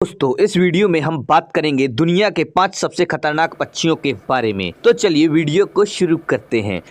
दोस्तों इस वीडियो में हम बात करेंगे दुनिया के 5 सबसे खतरनाक पक्षियों के बारे में। तो चलिए वीडियो को शुरू करते हैं।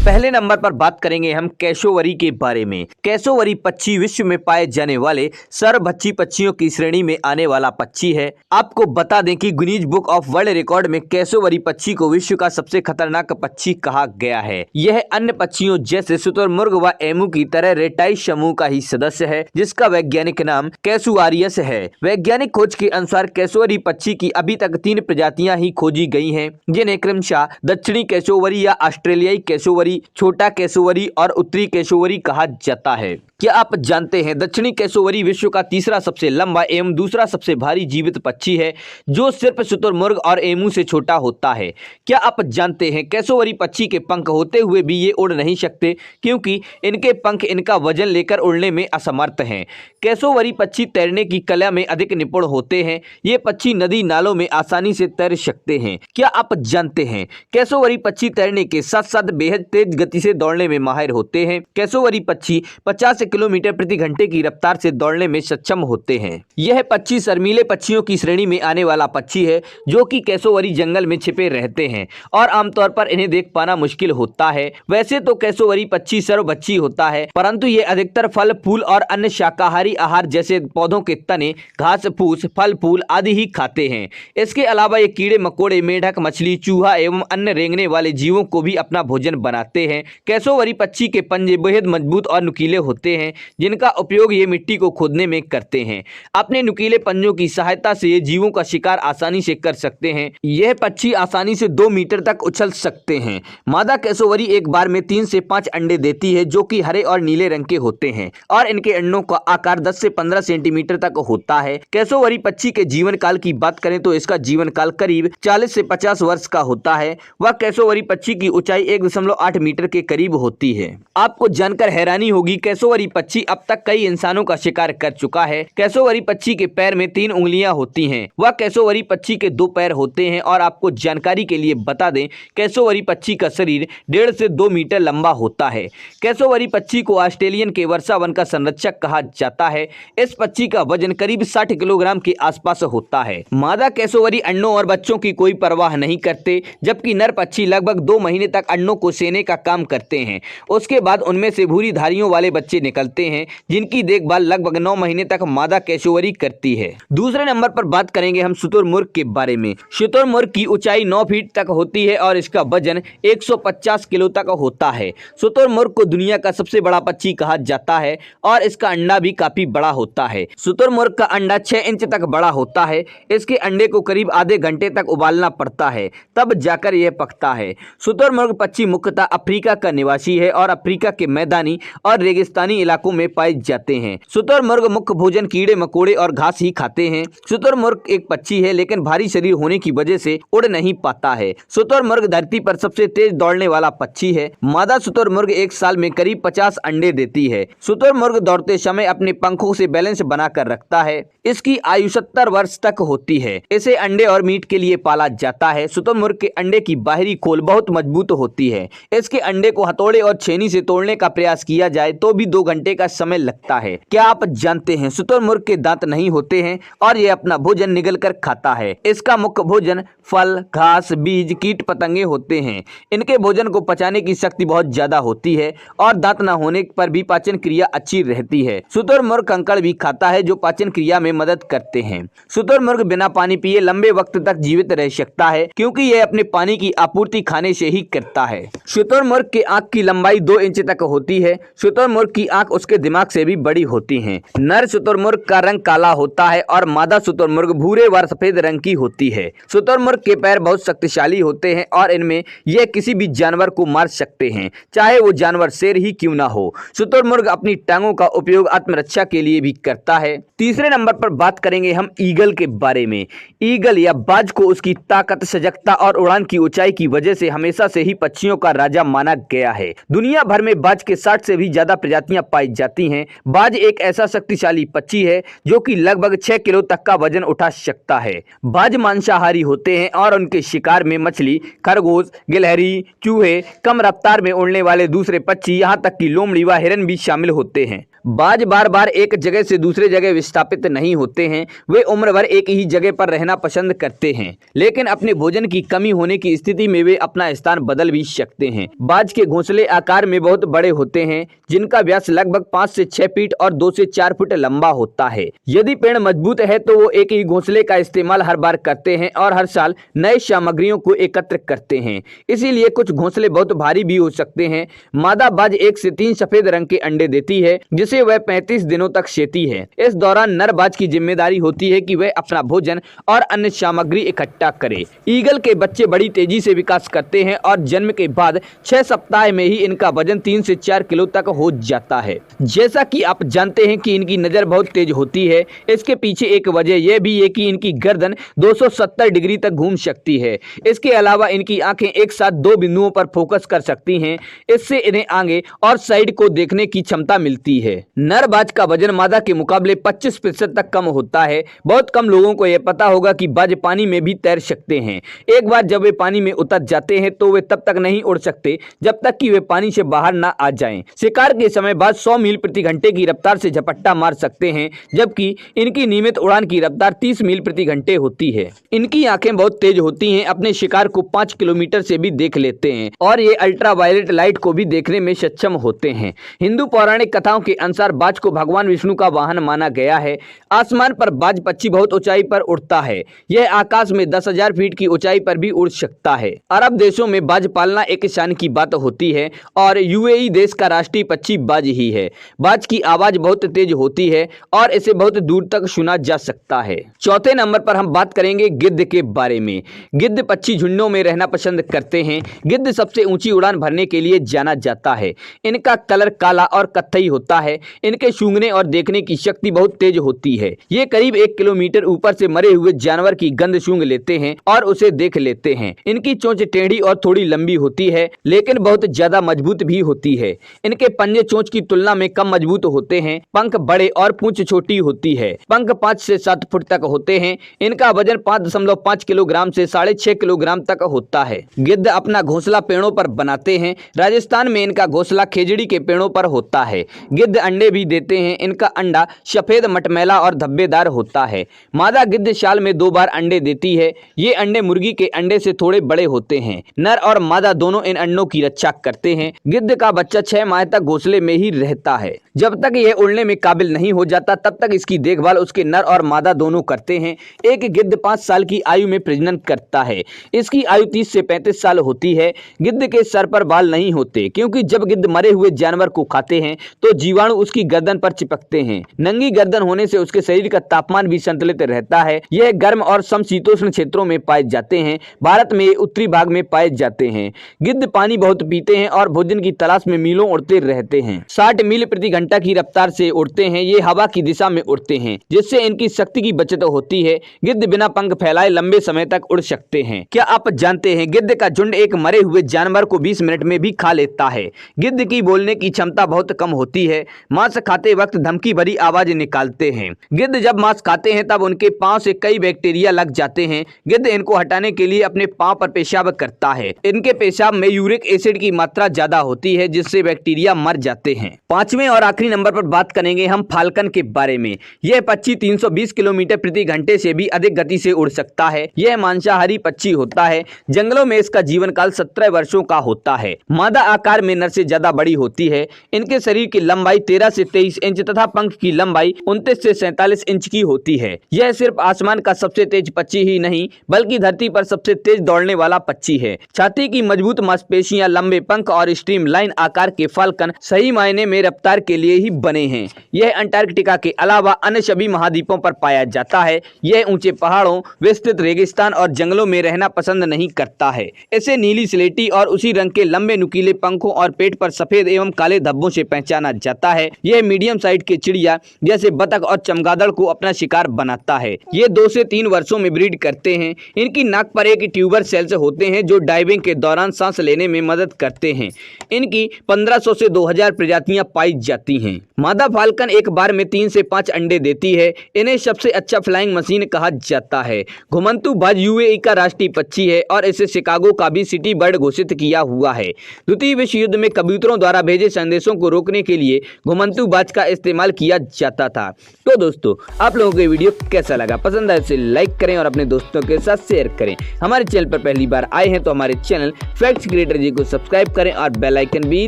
पहले नंबर पर बात करेंगे हम कैसोवरी के बारे में। कैसोवरी पक्षी विश्व में पाए जाने वाले सर्वभक्षी पक्षियों की श्रेणी में आने वाला पक्षी है। आपको बता दें कि Guinness book of world record में कैसोवरी पक्षी को विश्व का सबसे खतरनाक पक्षी कहा गया है। यह अन्य पक्षियों जैसे शुतुरमुर्ग व एमू की तरह रेटाई समूह का ही सदस्य है, जिसका वैज्ञानिक नाम कैसुआरियस है। वैज्ञानिक खोज के अनुसार कैसोवरी पक्षी की अभी तक 3 प्रजातियां ही खोजी गई हैं, जिन्हें क्रमशः दक्षिणी कैसोवरी या ऑस्ट्रेलियाई कैसोवरी, छोटा कैसोवरी और उत्तरी कैसोवरी कहा जाता है। क्या आप जानते हैं दक्षिणी कैसोवरी विश्व का तीसरा सबसे लंबा एवं दूसरा सबसे भारी जीवित पक्षी है, जो सिर्फ शुतुरमुर्ग और एमू से छोटा होता है। क्या आप जानते हैं कैसोवरी पक्षी के पंख होते हुए भी ये उड़ नहीं सकते, क्योंकि इनके पंख इनका वजन लेकर उड़ने में असमर्थ हैं। कैसोवरी पक्षी तैरने की कला में अधिक निपुण होते हैं। ये पक्षी नदी नालों में आसानी से तैर सकते हैं। क्या आप जानते हैं कैसोवरी पक्षी तैरने के साथ साथ बेहद तेज गति से दौड़ने में माहिर होते हैं। कैसोवरी पक्षी 50 किलोमीटर प्रति घंटे की रफ्तार से दौड़ने में सक्षम होते हैं। यह पक्षी शर्मीले पक्षियों की श्रेणी में आने वाला पक्षी है, जो कि कैसोवरी जंगल में छिपे रहते हैं और आमतौर पर इन्हें देख पाना मुश्किल होता है। वैसे तो कैसोवरी पक्षी सर्वभक्षी होता है, परंतु ये अधिकतर फल फूल और अन्य शाकाहारी आहार जैसे पौधों के तने, घास फूस, फल फूल आदि ही खाते हैं। इसके अलावा ये कीड़े मकोड़े, मेढक, मछली, चूहा एवं अन्य रेंगने वाले जीवों को भी अपना भोजन बनाते हैं। कैसोवरी पक्षी के पंजे बेहद मजबूत और नुकीले होते हैं, जिनका उपयोग ये मिट्टी को खोदने में करते हैं। अपने नुकीले पंजों की सहायता से ये जीवों का शिकार आसानी से कर सकते हैं। यह पक्षी आसानी से 2 मीटर तक उछल सकते हैं। मादा कैसोवरी एक बार में 3 से 5 अंडे देती है, जो कि हरे और नीले रंग के होते हैं और इनके अंडों का आकार 10 से 15 सेंटीमीटर तक होता है। कैसोवरी पक्षी के जीवन काल की बात करें तो इसका जीवन काल करीब 40 से 50 वर्ष का होता है। वह कैसोवरी पक्षी की ऊंचाई 1.8 मीटर के करीब होती है। आपको जानकर हैरानी होगी, कैसोवरी पक्षी अब तक कई इंसानों का शिकार कर चुका है। कैसोवरी पक्षी के पैर में 3 उंगलियां होती हैं। वह कैसोवरी पक्षी के 2 पैर होते हैं और आपको जानकारी के लिए बता दें, कैसोवरी पक्षी का शरीर 1.5 से 2 मीटर लंबा होता है। कैसोवरी पक्षी को ऑस्ट्रेलियन के वर्षा वन का संरक्षक कहा जाता है। इस पक्षी का वजन करीब 60 किलोग्राम के आसपास होता है। मादा कैसोवरी अंडों और बच्चों की कोई परवाह नहीं करते, जबकि नर पक्षी लगभग 2 महीने तक अंडों को सेने का काम करते हैं। उसके बाद उनमें से भूरी धारियों वाले बच्चे निकलते हैं, जिनकी देखभाल लगभग 9 महीने तक मादा कैसोवरी करती है। दूसरे नंबर पर बात करेंगे हम शुतुरमुर्ग के बारे में। शुतुरमुर्ग की ऊंचाई 9 फीट तक होती है और इसका वजन 150 किलो तक होता है। शुतुरमुर्ग को दुनिया का सबसे बड़ा पक्षी कहा जाता है और इसका अंडा भी काफी बड़ा होता है। शुतुरमुर्ग का अंडा 6 इंच तक बड़ा होता है। इसके अंडे को करीब आधे घंटे तक उबालना पड़ता है, तब जाकर यह पकता है। शुतुरमुर्ग पक्षी मुख्यतः अफ्रीका का निवासी है और अफ्रीका के मैदानी और रेगिस्तानी इलाकों में पाए जाते हैं। शुतुरमुर्ग मुख्य भोजन कीड़े मकोड़े और घास ही खाते हैं। शुतुरमुर्ग एक पक्षी है, लेकिन भारी शरीर होने की वजह से उड़ नहीं पाता है। शुतुरमुर्ग धरती पर सबसे तेज दौड़ने वाला पक्षी है। मादा शुतुरमुर्ग एक साल में करीब 50 अंडे देती है। शुतुरमुर्ग दौड़ते समय अपने पंखों से बैलेंस बनाकर रखता है। इसकी आयु 70 वर्ष तक होती है। इसे अंडे और मीट के लिए पाला जाता है। शुतुरमुर्ग के अंडे की बाहरी खोल बहुत मजबूत होती है। इसके अंडे को हथौड़े और छेनी से तोड़ने का प्रयास किया जाए तो भी 2 घंटे का समय लगता है। क्या आप जानते हैं शुतुरमुर्ग के दांत नहीं होते हैं और यह अपना भोजन निगल कर खाता है। इसका मुख्य भोजन फल, घास, बीज, कीट पतंगे होते हैं। इनके भोजन को पचाने की शक्ति बहुत ज्यादा होती है और दांत न होने पर भी पाचन क्रिया अच्छी रहती है। शुतुरमुर्ग कंकड़ भी खाता है, जो पाचन क्रिया में मदद करते हैं। शुतुरमुर्ग बिना पानी पिए लंबे वक्त तक जीवित रह सकता है, क्योंकि यह अपने पानी की आपूर्ति खाने से ही करता है। शुतुरमुर्ग की आंख की लंबाई 2 इंच तक होती है। शुतुरमुर्ग की आंख उसके दिमाग से भी बड़ी होती है। नर शुतुरमुर्ग का रंग काला होता है और मादा शुतुरमुर्ग भूरे व सफेद रंग की होती है। शुतुरमुर्ग के पैर बहुत शक्तिशाली होते हैं और इनमें यह किसी भी जानवर को मार सकते हैं, चाहे वो जानवर शेर ही क्यों ना हो। शुतुरमुर्ग अपनी टांगों का उपयोग आत्मरक्षा के लिए भी करता है। तीसरे नंबर पर बात करेंगे हम ईगल के बारे में। ईगल या बाज को उसकी ताकत, सजगता और उड़ान की ऊंचाई की वजह से हमेशा से ही पक्षियों का राजा माना गया है। दुनिया भर में बाज के 60 से भी ज्यादा प्रजातियां पाई जाती हैं। बाज एक ऐसा शक्तिशाली पक्षी है जो कि लगभग 6 किलो तक का वजन उठा सकता है। बाज मांसाहारी होते हैं और उनके शिकार में मछली, खरगोश, गिलहरी, चूहे, कम रफ्तार में उड़ने वाले दूसरे पक्षी, यहाँ तक कि लोमड़ी व हिरन भी शामिल होते हैं। बाज बार बार एक जगह से दूसरे जगह विस्थापित नहीं होते हैं। वे उम्र भर एक ही जगह पर रहना पसंद करते हैं, लेकिन अपने भोजन की कमी होने की स्थिति में वे अपना स्थान बदल भी सकते हैं। बाज के घोंसले आकार में बहुत बड़े होते हैं, जिनका व्यास लगभग 5 से 6 फीट और 2 से 4 फुट लंबा होता है। यदि पेड़ मजबूत है तो वो एक ही घोंसले का इस्तेमाल हर बार करते हैं और हर साल नए सामग्रियों को एकत्र करते हैं। इसीलिए कुछ घोंसले बहुत भारी भी हो सकते हैं। मादा बाज 1 से 3 सफेद रंग के अंडे देती है, जिसे वह 35 दिनों तक सेती है। इस दौरान नर बाज की जिम्मेदारी होती है कि वह अपना भोजन और अन्य सामग्री इकट्ठा करे। ईगल के बच्चे बड़ी तेजी से विकास करते हैं और जन्म के बाद 6 सप्ताह में ही इनका वजन 3 से 4 किलो तक हो जाता है। जैसा कि आप जानते हैं कि इनकी नजर बहुत तेज होती है। इसके पीछे एक वजह यह भी है कि इनकी गर्दन 270 डिग्री तक घूम सकती है। इसके अलावा इनकी आंखें एक साथ 2 बिंदुओं पर फोकस कर सकती हैं। इससे इन्हें आगे और साइड को देखने की क्षमता मिलती है। नर बाज का वजन मादा के मुकाबले 25% तक कम होता है। बहुत कम लोगों को यह पता होगा कि बाज पानी में भी तैर सकते हैं। एक बार जब वे पानी में उतर जाते हैं तो वे तब तक नहीं उड़ सकते जब तक कि वे पानी से बाहर ना आ जाएं। शिकार के समय बाज 100 मील प्रति घंटे की रफ्तार से झपट्टा मार सकते हैं, जबकि इनकी नियमित उड़ान की रफ्तार 30 मील प्रति घंटे होती है। इनकी आंखें बहुत तेज होती हैं, अपने शिकार को 5 किलोमीटर से भी देख लेते हैं और ये अल्ट्रावायलेट लाइट को भी देखने में सक्षम होते हैं। हिंदू पौराणिक कथाओं के अनुसार बाज को भगवान विष्णु का वाहन माना गया है। आसमान पर बाज पक्षी बहुत ऊंचाई पर उड़ता है। यह आकाश में 10,000 फीट की ऊंचाई पर भी उड़ सकता है। अरब देशों में बाज पालना एक शान की बात होती है और यूएई देश का राष्ट्रीय पक्षी बाज ही है। बाज की आवाज बहुत तेज होती है और इसे बहुत दूर तक सुना जा सकता है। चौथे नंबर पर हम बात करेंगे गिद्ध के बारे में। गिद्ध पक्षी झुंडों में रहना पसंद करते हैं। गिद्ध सबसे ऊंची उड़ान भरने के लिए जाना जाता है। इनका कलर काला और कत्थई होता है। इनके सूंघने और देखने की शक्ति बहुत तेज होती है। ये करीब 1 किलोमीटर ऊपर से मरे हुए जानवर की गंध सूंघ लेते हैं और उसे देख लेते हैं। इनकी चोंच टेढ़ी और थोड़ी लंबी होती है, लेकिन बहुत ज्यादा मजबूत भी होती है। इनके पंजे चोंच की तुलना में कम मजबूत होते हैं। पंख बड़े और पूंछ छोटी होती है। पंख 5 से 7 फुट तक होते हैं। इनका वजन 5.5 किलोग्राम से 6.5 किलोग्राम तक होता है। गिद्ध अपना घोंसला पेड़ों पर बनाते हैं। राजस्थान में इनका घोंसला खेजड़ी के पेड़ों पर होता है। गिद्ध अंडे भी देते हैं। इनका अंडा सफेद, मटमैला और धब्बेदार होता है। मादा गिद्ध साल में 2 बार अंडे देती है। ये अंडे मुर्गी के अंडे से थोड़े बड़े होते हैं। नर और मादा दोनों इन अंडों की रक्षा करते हैं। गिद्ध का बच्चा 6 माह तक घोंसले में ही रहता है। जब तक यह उड़ने में काबिल नहीं हो जाता तब तक इसकी देखभाल उसके नर और मादा दोनों करते हैं। एक गिद्ध 5 साल की आयु में प्रजनन करता है। इसकी आयु 30 से 35 साल होती है। गिद्ध के सर पर बाल नहीं होते, क्योंकि जब गिद्ध मरे हुए जानवर को खाते हैं तो जीवाणु उसकी गर्दन पर चिपकते हैं। नंगी गर्दन होने से उसके शरीर का तापमान भी संतुलित रहता है। यह गर्म और समशीतोष्ण क्षेत्रों में पाए जाते हैं। भारत में उत्तरी भाग में पाए जाते हैं। गिद्ध पानी बहुत पीते हैं और भोजन की तलाश में मीलों उड़ते रहते हैं। 60 मील प्रति घंटा की रफ्तार से उड़ते हैं। ये हवा की दिशा में उड़ते हैं, जिससे इनकी शक्ति की बचत होती है। गिद्ध बिना पंख फैलाए लंबे समय तक उड़ सकते हैं। क्या आप जानते हैं गिद्ध का झुंड एक मरे हुए जानवर को 20 मिनट में भी खा लेता है। गिद्ध की बोलने की क्षमता बहुत कम होती है। मांस खाते वक्त धमकी भरी आवाज निकालते हैं। गिद्ध जब मांस खाते हैं तब उनके पांव से कई बैक्टीरिया लग जाते हैं। गिद्ध इनको हटाने के लिए अपने पांव पर पेशाब करता है। इनके पेशाब में यूरिक एसिड की मात्रा ज्यादा होती है, जिससे बैक्टीरिया मर जाते हैं। 5वें और आखिरी नंबर पर बात करेंगे हम फाल्कन के बारे में। यह पक्षी 320 किलोमीटर प्रति घंटे से भी अधिक गति से उड़ सकता है। यह मांसाहारी पक्षी होता है। जंगलों में इसका जीवन काल 17 वर्षों का होता है। मादा आकार में नर से ज्यादा बड़ी होती है। इनके शरीर की लंबाई 13 से 23 इंच तथा पंख की लंबाई 29 से 47 इंच की होती है। यह सिर्फ आसमान का सबसे तेज पक्षी ही नहीं, बल्कि धरती पर सबसे तेज दौड़ने वाला पक्षी है। छाती की मजबूत मांसपेशियां, लंबे पंख और स्ट्रीमलाइन आकार के फाल्कन सही मायने में रफ्तार के लिए ही बने हैं। यह अंटार्कटिका के अलावा अन्य सभी महाद्वीपों पर पाया जाता है। यह ऊंचे पहाड़ों, विस्तृत रेगिस्तान और जंगलों में रहना पसंद नहीं करता है। इसे नीली स्लेटी और उसी रंग के लंबे नुकीले पंखों और पेट पर सफेद एवं काले धब्बों से पहचाना जाता है। यह मीडियम साइज के चिड़िया जैसे बतख और चमगादड़ को अपना शिकार बनाता है। ये 2 से 3 वर्षों में ब्रीड करते हैं। इनकी नाक पर एक ट्यूबर सेल्स होते हैं जो डाइविंग के दौरान सांस लेने में में मदद करते हैं। इनकी 1500 से 2000 प्रजातियां पाई जाती हैं। मादा फाल्कन एक बार में 3 से 5 अंडे देती है। इन्हें सबसे अच्छा फ्लाइंग मशीन कहा जाता है। घुमंतू बाज यूएई का राष्ट्रीय पक्षी है और इसे शिकागो का भी सिटी बर्ड घोषित किया हुआ है। द्वितीय विश्व युद्ध में कबूतरों द्वारा भेजे संदेशों को रोकने के लिए घुमंतू बाज का इस्तेमाल किया जाता था। तो दोस्तों, आप लोगों को ये वीडियो कैसा लगा? पसंद आए तो लाइक करें और अपने दोस्तों के साथ शेयर करें। हमारे चैनल पर पहली बार आए हैं तो हमारे चैनल फैक्ट्स क्रिएटर जी को सब्सक्राइब करें और बेल आइकन भी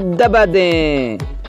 दबा दें।